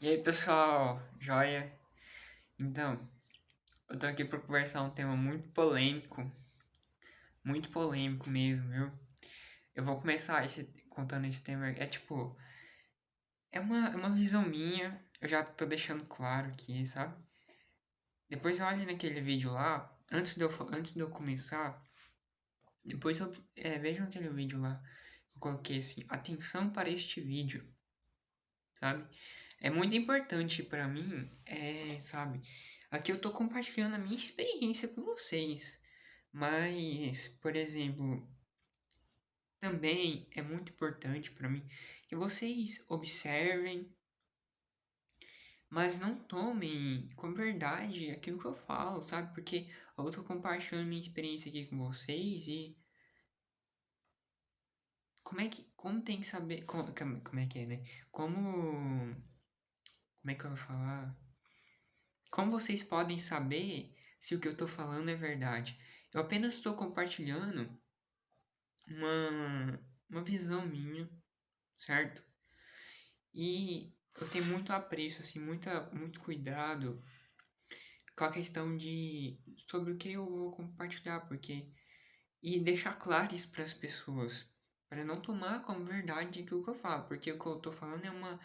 E aí, pessoal, joia? Então, eu tô aqui pra conversar um tema muito polêmico mesmo, viu? Eu vou começar contando esse tema, é uma visão minha, eu já tô deixando claro aqui, sabe? Depois olhe naquele vídeo lá, antes de eu começar, vejam aquele vídeo lá, eu coloquei assim, atenção para este vídeo, sabe? É muito importante pra mim, sabe? Aqui eu tô compartilhando a minha experiência com vocês, mas, por exemplo, também é muito importante pra mim que vocês observem, mas não tomem com verdade aquilo que eu falo, sabe? Porque eu tô compartilhando minha experiência aqui com vocês e como tem que saber, como é que é, né? Como é que eu vou falar? Como vocês podem saber se o que eu estou falando é verdade? Eu apenas estou compartilhando uma visão minha, certo? E eu tenho muito apreço, assim, muito cuidado com a questão de sobre o que eu vou compartilhar, porque e deixar claro isso para as pessoas, para não tomar como verdade aquilo que eu falo, porque o que eu estou falando é uma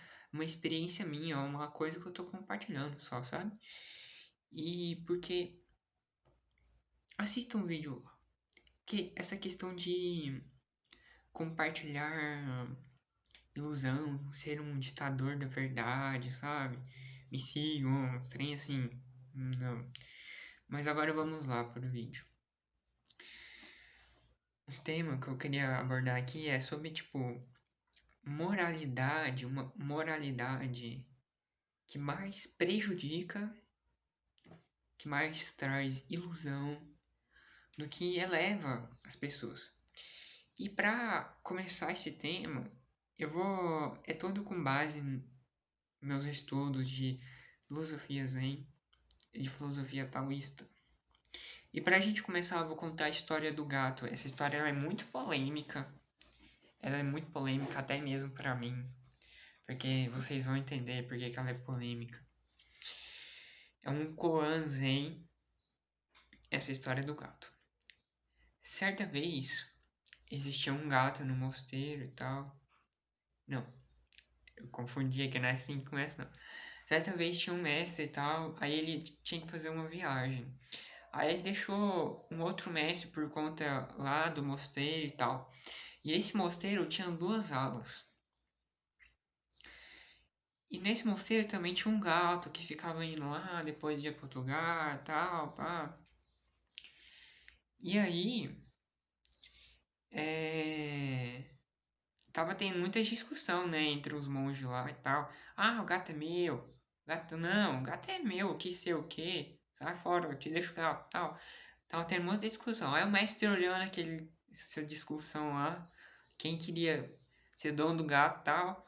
experiência minha, é uma coisa que eu estou compartilhando só, sabe? E porque assista um vídeo que essa questão de compartilhar ilusão, ser um ditador da verdade, sabe? Me sigam, trem assim. Não. Mas agora vamos lá para o vídeo. O tema que eu queria abordar aqui é sobre, tipo, moralidade, uma moralidade que mais prejudica, que mais traz ilusão do que eleva as pessoas. E para começar esse tema, é todo com base em meus estudos de filosofia zen, de filosofia taoísta. E para a gente começar, eu vou contar a história do gato. Essa história ela é muito polêmica. Ela é muito polêmica até mesmo para mim, porque vocês vão entender por que ela é polêmica. É um koan zen, essa história do gato. Certa vez, existia um gato no mosteiro e tal. Não, eu confundi aqui, não é assim que começa, não. Certa vez tinha um mestre e tal, aí ele tinha que fazer uma viagem. Aí ele deixou um outro mestre por conta lá do mosteiro e tal. E esse mosteiro tinha duas alas. E nesse mosteiro também tinha um gato que ficava indo lá, depois ia para outro lugar e tal, pá. E aí, é... tava tendo muita discussão, né, entre os monges lá e tal. Ah, o gato é meu. Gato não, o gato é meu, que sei o quê. Sai fora, eu te deixo o gato, tal. Tava tendo muita discussão. Aí o mestre olhando essa discussão lá, quem queria ser dono do gato e tal.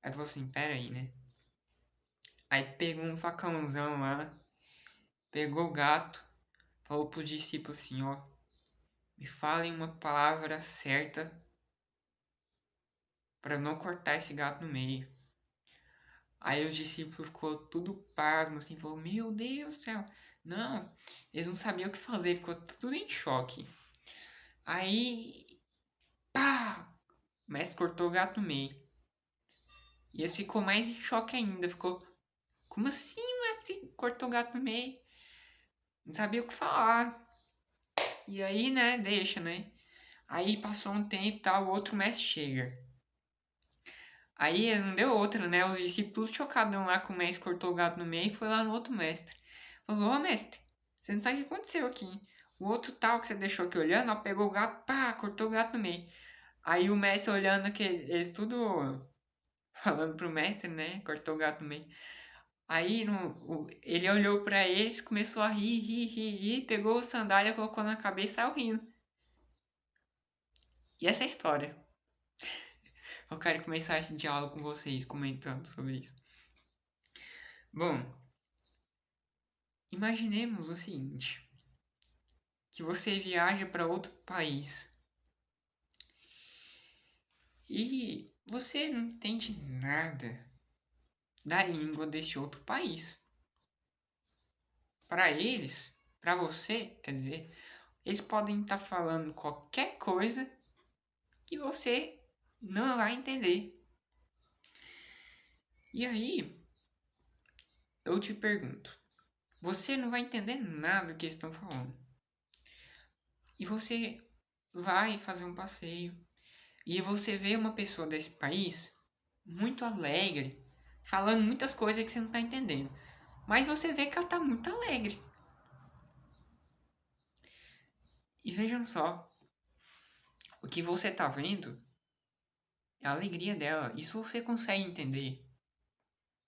Aí falou assim, pera aí, né? Aí pegou um facãozão lá, pegou o gato, falou pro discípulo assim, ó, me falem uma palavra certa para não cortar esse gato no meio. Aí os discípulos ficou tudo pasmo, assim, falou, meu Deus do céu. Não, eles não sabiam o que fazer, ficou tudo em choque. Aí, pá, o mestre cortou o gato no meio. E esse ficou mais em choque ainda, ficou, como assim, mestre, cortou o gato no meio? Não sabia o que falar. E aí, né, deixa, né? Aí passou um tempo e tal, o outro mestre chega. Aí não deu outra, né? Os discípulos chocados lá com o mestre cortou o gato no meio e foi lá no outro mestre. Falou, ô mestre, você não sabe o que aconteceu aqui. O outro tal que você deixou aqui olhando, ó, pegou o gato, pá, cortou o gato no meio. Aí o mestre olhando que eles tudo falando pro mestre, né? Cortou o gato no meio. Aí ele olhou pra eles, começou a rir, rir, rir, rir, pegou a sandália, colocou na cabeça e saiu rindo. E essa é a história. Eu quero começar esse diálogo com vocês, comentando sobre isso. Bom, imaginemos o seguinte, que você viaja para outro país e você não entende nada da língua deste outro país. Para eles, para você, quer dizer, eles podem estar falando qualquer coisa que você não vai entender. E aí, eu te pergunto, você não vai entender nada do que eles estão falando. E você vai fazer um passeio e você vê uma pessoa desse país muito alegre, falando muitas coisas que você não está entendendo. Mas você vê que ela está muito alegre. E vejam só, o que você está vendo é a alegria dela. Isso você consegue entender.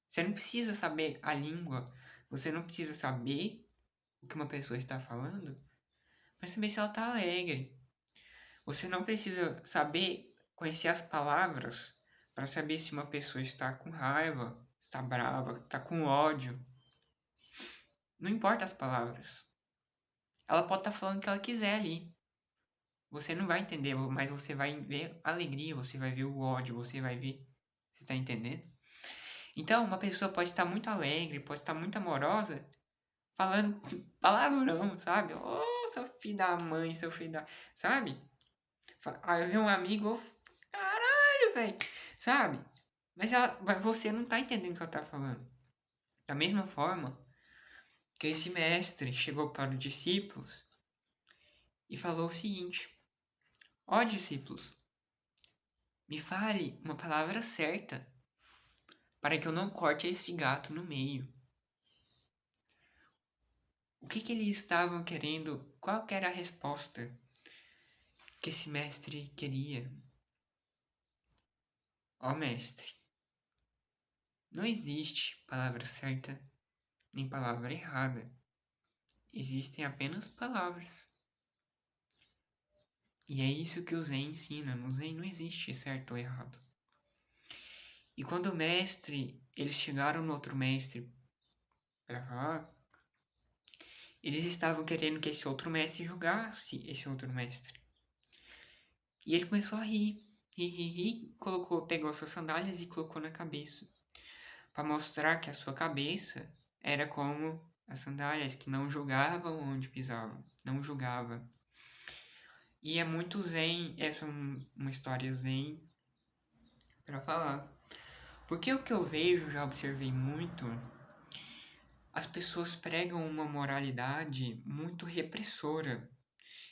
Você não precisa saber a língua, você não precisa saber o que uma pessoa está falando para saber se ela está alegre. Você não precisa saber conhecer as palavras para saber se uma pessoa está com raiva, está brava, está com ódio. Não importa as palavras. Ela pode estar falando o que ela quiser ali. Você não vai entender, mas você vai ver a alegria, você vai ver o ódio, você vai ver. Você está entendendo? Então, uma pessoa pode estar muito alegre, pode estar muito amorosa, falando palavrão, sabe? Ô, seu filho da mãe, seu filho da. Sabe? Aí vem um amigo, caralho, velho. Sabe? Mas você não tá entendendo o que ela tá falando. Da mesma forma que esse mestre chegou para os discípulos e falou o seguinte: ó discípulos, me fale uma palavra certa para que eu não corte esse gato no meio. O que eles estavam querendo? Qual que era a resposta que esse mestre queria? Ó mestre, não existe palavra certa nem palavra errada. Existem apenas palavras. E é isso que o Zen ensina. No Zen não existe certo ou errado. E quando o mestre, eles chegaram no outro mestre para falar, eles estavam querendo que esse outro mestre julgasse esse outro mestre. E ele começou a rir, pegou suas sandálias e colocou na cabeça, para mostrar que a sua cabeça era como as sandálias que não julgavam onde pisavam, não julgava. E é muito zen, essa é uma história zen para falar. Porque o que eu vejo, já observei muito, as pessoas pregam uma moralidade muito repressora,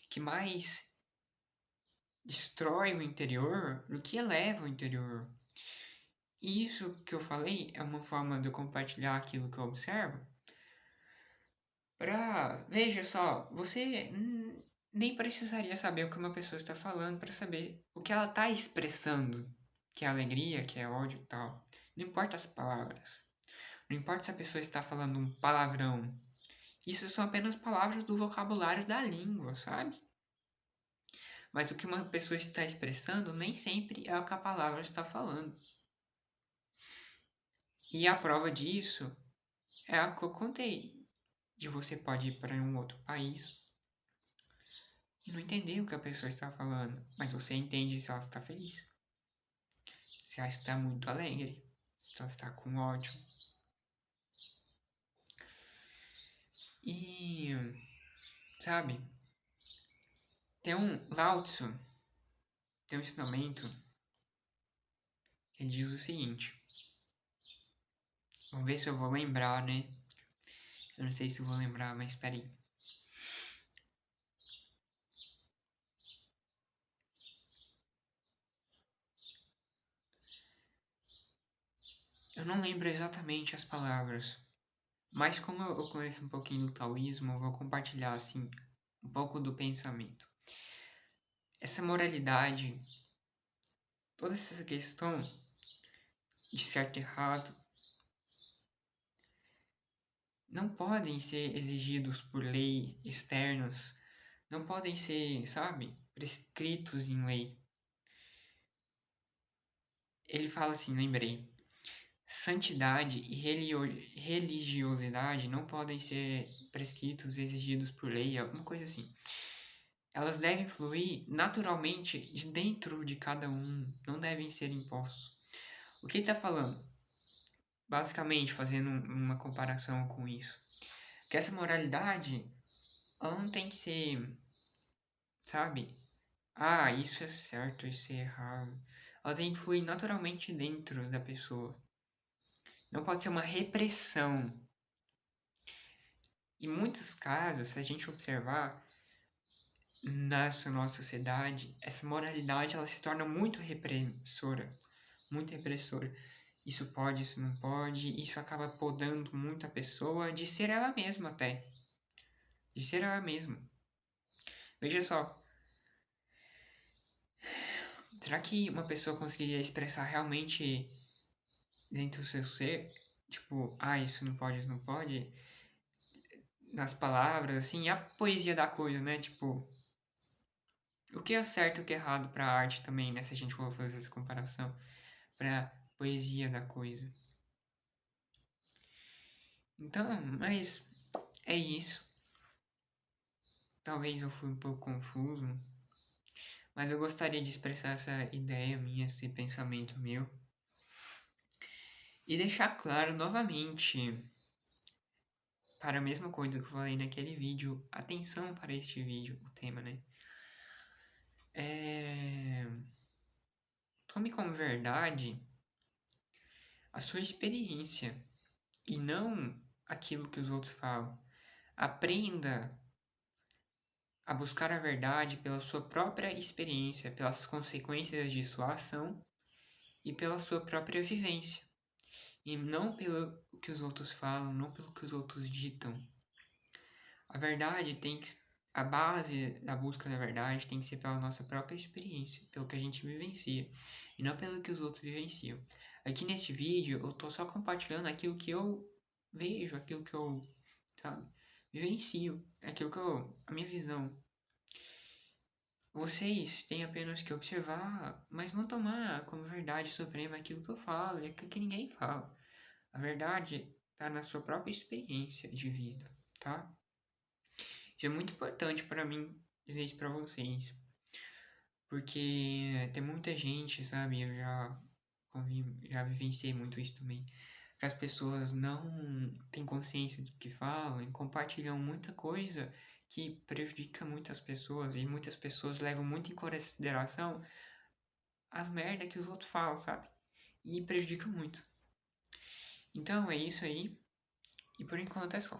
que mais destrói o interior do que eleva o interior. E isso que eu falei é uma forma de eu compartilhar aquilo que eu observo. Veja só, você nem precisaria saber o que uma pessoa está falando para saber o que ela está expressando, que é alegria, que é ódio e tal. Não importa as palavras. Não importa se a pessoa está falando um palavrão. Isso são apenas palavras do vocabulário da língua, sabe? Mas o que uma pessoa está expressando nem sempre é o que a palavra está falando. E a prova disso é a que eu contei. De você pode ir para um outro país e não entender o que a pessoa está falando, mas você entende se ela está feliz, se ela está muito alegre, se ela está com ódio. E, sabe, tem um Lao Tzu, tem um ensinamento que diz o seguinte. Vamos ver se eu vou lembrar, né? Eu não sei se eu vou lembrar, mas espera aí. Eu não lembro exatamente as palavras, mas como eu conheço um pouquinho do taoísmo, eu vou compartilhar, assim, um pouco do pensamento. Essa moralidade, toda essa questão de certo e errado, não podem ser exigidos por lei externas, não podem ser, sabe, prescritos em lei. Ele fala assim, lembrei, santidade e religiosidade não podem ser prescritos, exigidos por lei, alguma coisa assim. Elas devem fluir naturalmente de dentro de cada um, não devem ser impostos. O que ele está falando? Basicamente, fazendo uma comparação com isso. Que essa moralidade, ela não tem que ser, sabe? Ah, isso é certo, isso é errado. Ela tem que fluir naturalmente dentro da pessoa. Não pode ser uma repressão. Em muitos casos, se a gente observar, nessa nossa sociedade, essa moralidade ela se torna muito repressora. Muito repressora. Isso pode, isso não pode. Isso acaba podando muito a pessoa de ser ela mesma até. De ser ela mesma. Veja só, será que uma pessoa conseguiria expressar realmente dentro do seu ser, tipo, ah, isso não pode, nas palavras, assim, a poesia da coisa, né? Tipo, o que é certo e o que é errado pra arte também, né? Se a gente for fazer essa comparação, pra poesia da coisa. Então, mas é isso. Talvez eu fui um pouco confuso, mas eu gostaria de expressar essa ideia minha, esse pensamento meu. E deixar claro novamente, para a mesma coisa que eu falei naquele vídeo, atenção para este vídeo, o tema, né? Tome como verdade a sua experiência e não aquilo que os outros falam. Aprenda a buscar a verdade pela sua própria experiência, pelas consequências de sua ação e pela sua própria vivência. E não pelo que os outros falam, não pelo que os outros ditam. A verdade tem que. A base da busca da verdade tem que ser pela nossa própria experiência, pelo que a gente vivencia, e não pelo que os outros vivenciam. Aqui neste vídeo eu tô só compartilhando aquilo que eu vejo, aquilo que eu, sabe, vivencio, aquilo que eu, a minha visão. Vocês têm apenas que observar, mas não tomar como verdade suprema aquilo que eu falo e aquilo que ninguém fala. A verdade está na sua própria experiência de vida, tá? Isso é muito importante para mim dizer isso para vocês, porque tem muita gente, sabe? Eu já vivenciei muito isso também. Que as pessoas não têm consciência do que falam e compartilham muita coisa que prejudica muitas pessoas e muitas pessoas levam muito em consideração as merdas que os outros falam, sabe? E prejudica muito. Então é isso aí. E por enquanto é só.